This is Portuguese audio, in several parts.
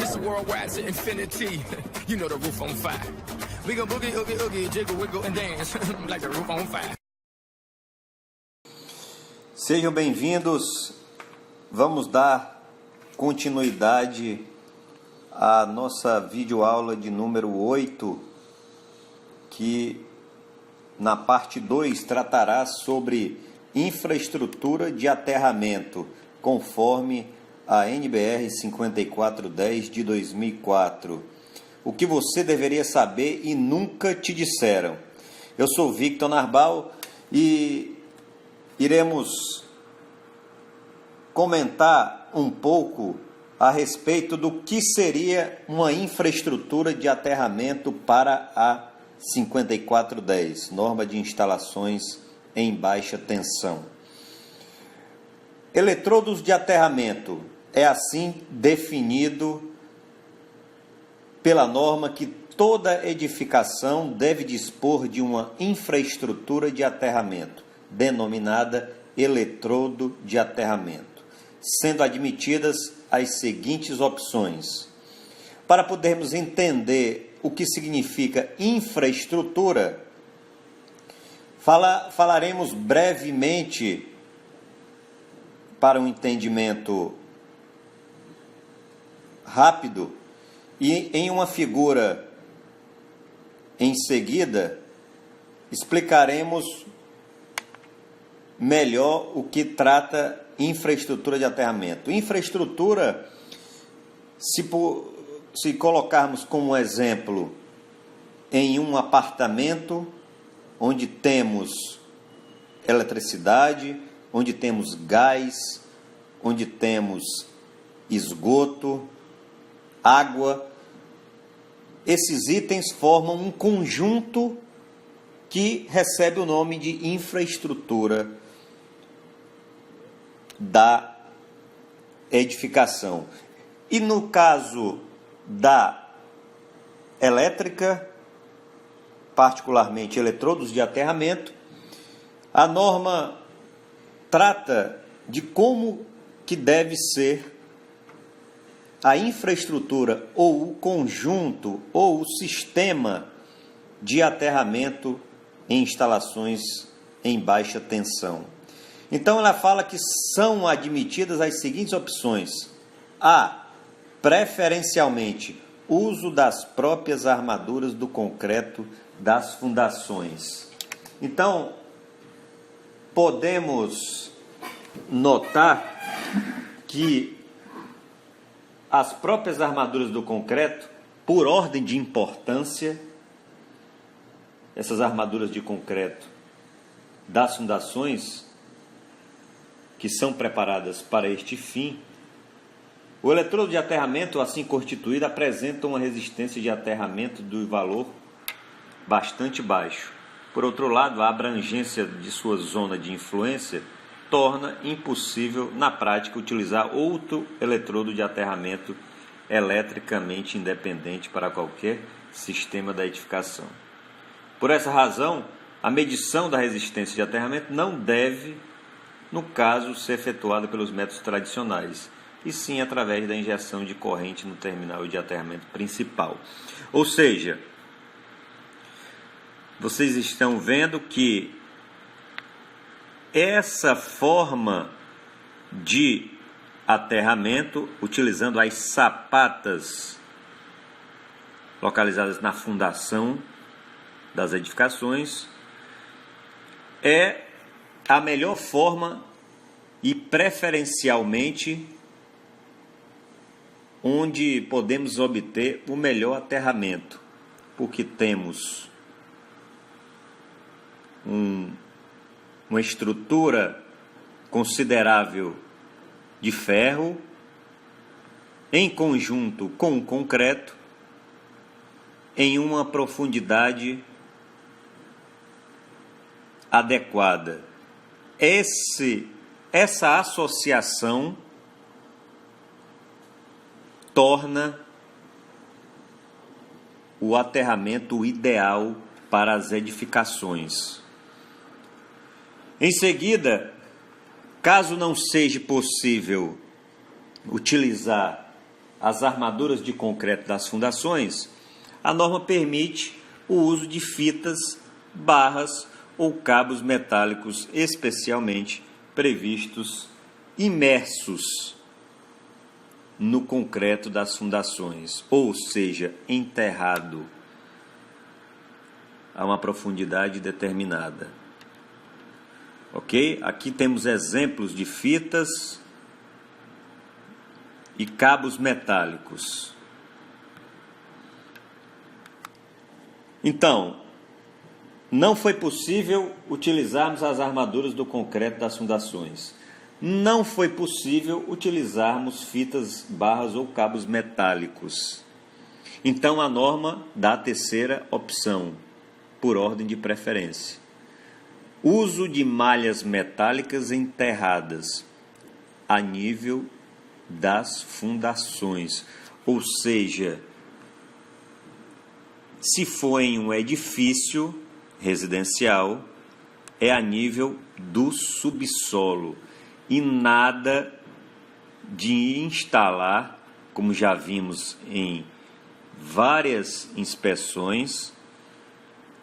Mr. Worldwide to infinity. You know the roof on fire. We gon' boogie, oogie, oogie, jiggle, wiggle and dance like the roof on fire. Sejam bem-vindos. Vamos dar continuidade à nossa videoaula de número 8, que na parte 2 tratará sobre infraestrutura de aterramento, conforme a NBR 5410 de 2004. O que você deveria saber e nunca te disseram. Eu sou Victor Narbal e iremos comentar um pouco a respeito do que seria uma infraestrutura de aterramento para a 5410, norma de instalações em baixa tensão. Eletrodos de aterramento é assim definido pela norma que toda edificação deve dispor de uma infraestrutura de aterramento, denominada eletrodo de aterramento, sendo admitidas as seguintes opções. Para podermos entender o que significa infraestrutura, falaremos brevemente, para um entendimento rápido, e em uma figura em seguida explicaremos melhor o que trata infraestrutura de aterramento. Infraestrutura, se colocarmos como exemplo em um apartamento onde temos eletricidade, onde temos gás, onde temos esgoto, água, esses itens formam um conjunto que recebe o nome de infraestrutura da edificação. E no caso da elétrica, particularmente eletrodos de aterramento, a norma trata de como que deve ser a infraestrutura ou o conjunto ou o sistema de aterramento em instalações em baixa tensão. Então ela fala que são admitidas as seguintes opções: A, preferencialmente, uso das próprias armaduras do concreto das fundações. Então, podemos notar que as próprias armaduras do concreto, por ordem de importância, essas armaduras de concreto das fundações, que são preparadas para este fim, o eletrodo de aterramento assim constituído apresenta uma resistência de aterramento de valor bastante baixo. Por outro lado, a abrangência de sua zona de influência torna impossível, na prática, utilizar outro eletrodo de aterramento eletricamente independente para qualquer sistema da edificação. Por essa razão, a medição da resistência de aterramento não deve, no caso, ser efetuada pelos métodos tradicionais, e sim através da injeção de corrente no terminal de aterramento principal. Ou seja, vocês estão vendo que essa forma de aterramento, utilizando as sapatas localizadas na fundação das edificações, é a melhor forma e preferencialmente onde podemos obter o melhor aterramento, porque temos uma estrutura considerável de ferro em conjunto com o concreto em uma profundidade adequada. Essa associação torna o aterramento ideal para as edificações. Em seguida, caso não seja possível utilizar as armaduras de concreto das fundações, a norma permite o uso de fitas, barras ou cabos metálicos especialmente previstos imersos no concreto das fundações, ou seja, enterrado a uma profundidade determinada. Ok? Aqui temos exemplos de fitas e cabos metálicos. Então, não foi possível utilizarmos as armaduras do concreto das fundações. Não foi possível utilizarmos fitas, barras ou cabos metálicos. Então, a norma dá a terceira opção, por ordem de preferência. Uso de malhas metálicas enterradas a nível das fundações, ou seja, se for em um edifício residencial, é a nível do subsolo e nada de instalar, como já vimos em várias inspeções,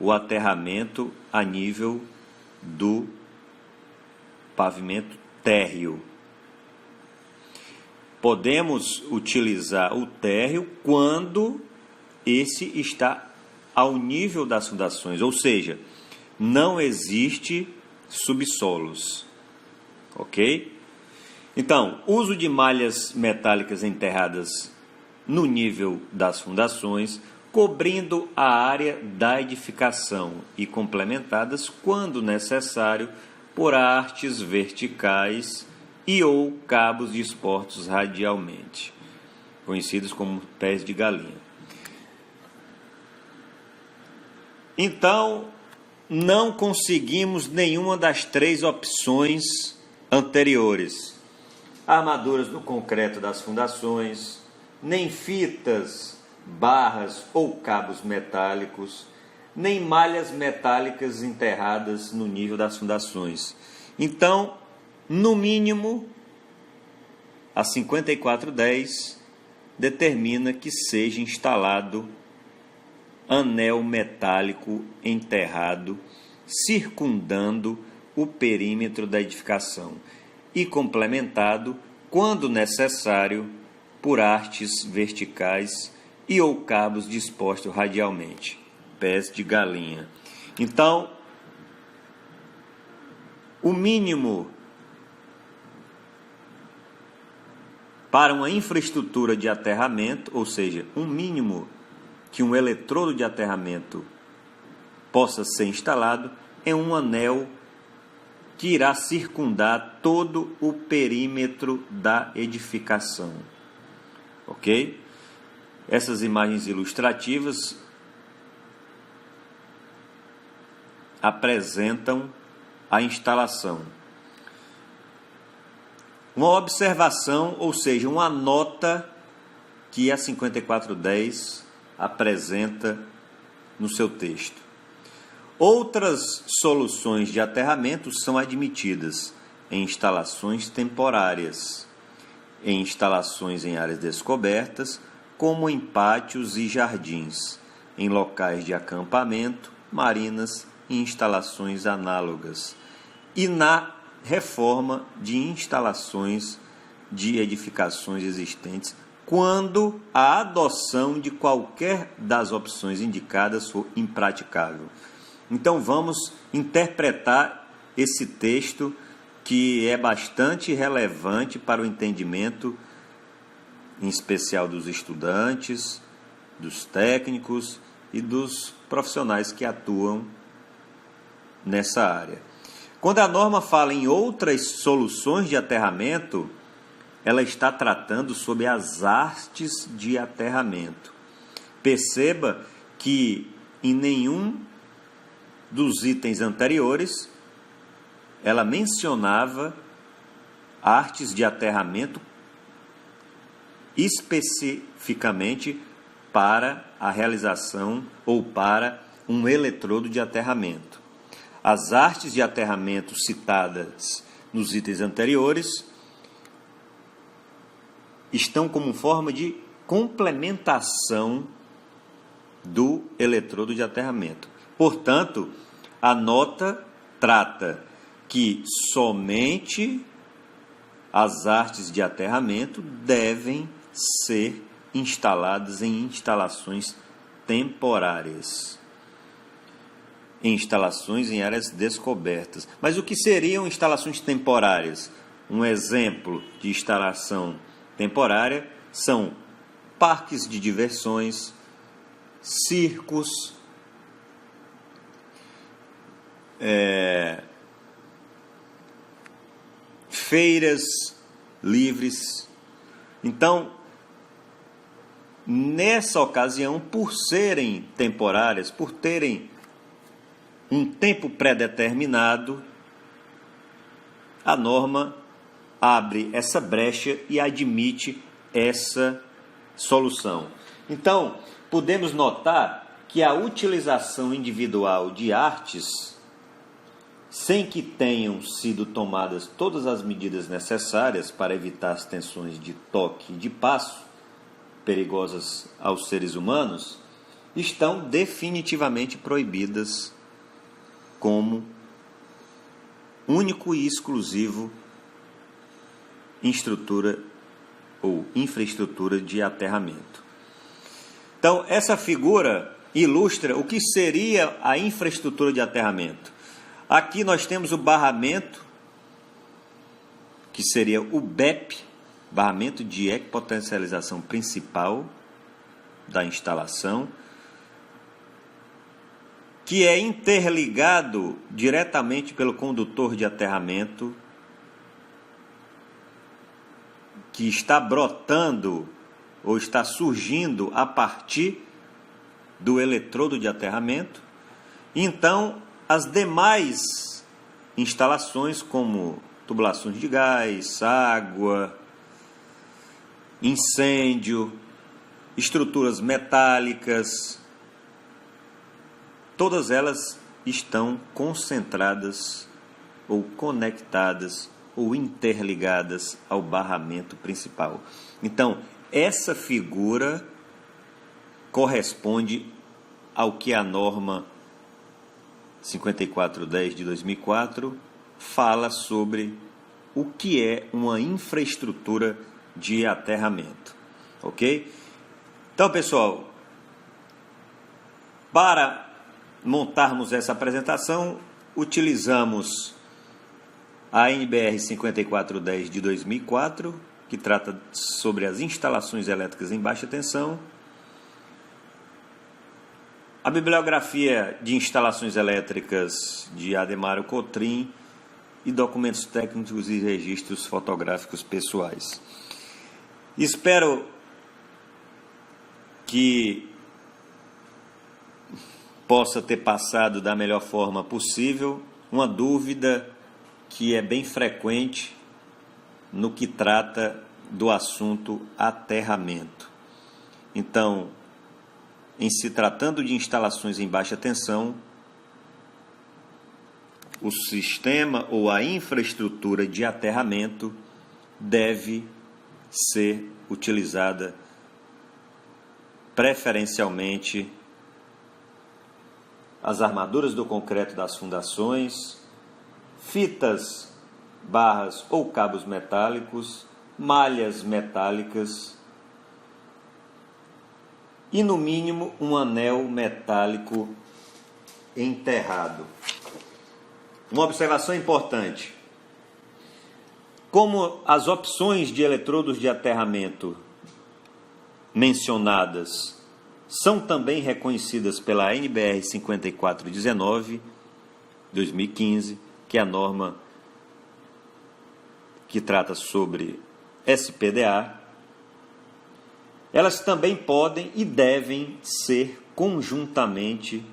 o aterramento a nível do pavimento térreo. Podemos utilizar o térreo quando esse está ao nível das fundações, ou seja, não existe subsolos, ok? Então, uso de malhas metálicas enterradas no nível das fundações, cobrindo a área da edificação e complementadas, quando necessário, por hastes verticais e ou cabos dispostos radialmente, conhecidos como pés de galinha. Então, não conseguimos nenhuma das três opções anteriores. Armaduras do concreto das fundações, nem fitas, barras ou cabos metálicos, nem malhas metálicas enterradas no nível das fundações. Então, no mínimo, a 5410 determina que seja instalado anel metálico enterrado circundando o perímetro da edificação e complementado, quando necessário, por hastes verticais e ou cabos dispostos radialmente, pés de galinha. Então, o mínimo para uma infraestrutura de aterramento, ou seja, um mínimo que um eletrodo de aterramento possa ser instalado, é um anel que irá circundar todo o perímetro da edificação. Ok? Essas imagens ilustrativas apresentam a instalação. Uma observação, ou seja, uma nota que a 5410 apresenta no seu texto. Outras soluções de aterramento são admitidas em instalações temporárias, em instalações em áreas descobertas, como em pátios e jardins, em locais de acampamento, marinas e instalações análogas, e na reforma de instalações de edificações existentes, quando a adoção de qualquer das opções indicadas for impraticável. Então vamos interpretar esse texto, que é bastante relevante para o entendimento, em especial dos estudantes, dos técnicos e dos profissionais que atuam nessa área. Quando a norma fala em outras soluções de aterramento, ela está tratando sobre as hastes de aterramento. Perceba que em nenhum dos itens anteriores ela mencionava hastes de aterramento especificamente para a realização ou para um eletrodo de aterramento. As hastes de aterramento citadas nos itens anteriores estão como forma de complementação do eletrodo de aterramento. Portanto, a nota trata que somente as hastes de aterramento devem ser instaladas em instalações temporárias, em instalações em áreas descobertas. Mas o que seriam instalações temporárias? Um exemplo de instalação temporária são parques de diversões, circos, feiras livres. Então, nessa ocasião, por serem temporárias, por terem um tempo pré-determinado, a norma abre essa brecha e admite essa solução. Então, podemos notar que a utilização individual de artes, sem que tenham sido tomadas todas as medidas necessárias para evitar as tensões de toque e de passo perigosas aos seres humanos, estão definitivamente proibidas como único e exclusivo estrutura ou infraestrutura de aterramento. Então, essa figura ilustra o que seria a infraestrutura de aterramento. Aqui nós temos o barramento, que seria o BEP, barramento de equipotencialização principal da instalação, que é interligado diretamente pelo condutor de aterramento, que está brotando ou está surgindo a partir do eletrodo de aterramento. Então, as demais instalações, como tubulações de gás, água, incêndio, estruturas metálicas, todas elas estão concentradas ou conectadas ou interligadas ao barramento principal. Então, essa figura corresponde ao que a norma 5410 de 2004 fala sobre o que é uma infraestrutura de aterramento. Ok? Então, pessoal, para montarmos essa apresentação, utilizamos a NBR 5410 de 2004, que trata sobre as instalações elétricas em baixa tensão, a bibliografia de instalações elétricas de Ademaro Cotrim e documentos técnicos e registros fotográficos pessoais. Espero que possa ter passado da melhor forma possível uma dúvida que é bem frequente no que trata do assunto aterramento. Então, em se tratando de instalações em baixa tensão, o sistema ou a infraestrutura de aterramento deve ser utilizada preferencialmente as armaduras do concreto das fundações, fitas, barras ou cabos metálicos, malhas metálicas e, no mínimo, um anel metálico enterrado. Uma observação importante: como as opções de eletrodos de aterramento mencionadas são também reconhecidas pela NBR 5419 2015, que é a norma que trata sobre SPDA, elas também podem e devem ser conjuntamente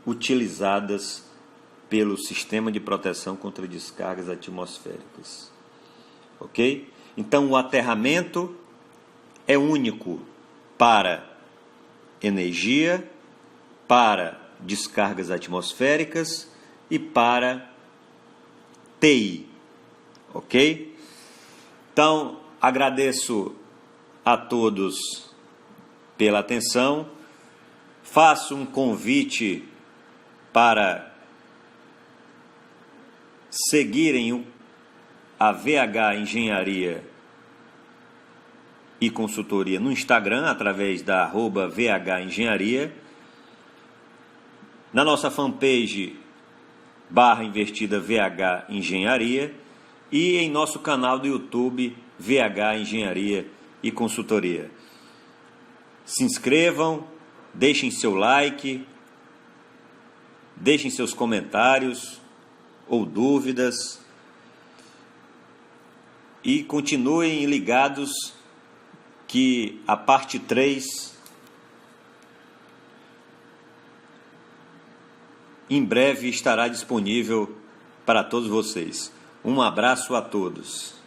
utilizadas pelo sistema de proteção contra descargas atmosféricas. Ok? Então, o aterramento é único para energia, para descargas atmosféricas e para TI. Ok? Então, agradeço a todos pela atenção. Faço um convite para seguirem a VH Engenharia e Consultoria no Instagram, através da @VH Engenharia. Na nossa fanpage, /investida VH Engenharia. E em nosso canal do YouTube, VH Engenharia e Consultoria. Se inscrevam, deixem seu like, deixem seus comentários ou dúvidas e continuem ligados que a parte 3 em breve estará disponível para todos vocês. Um abraço a todos.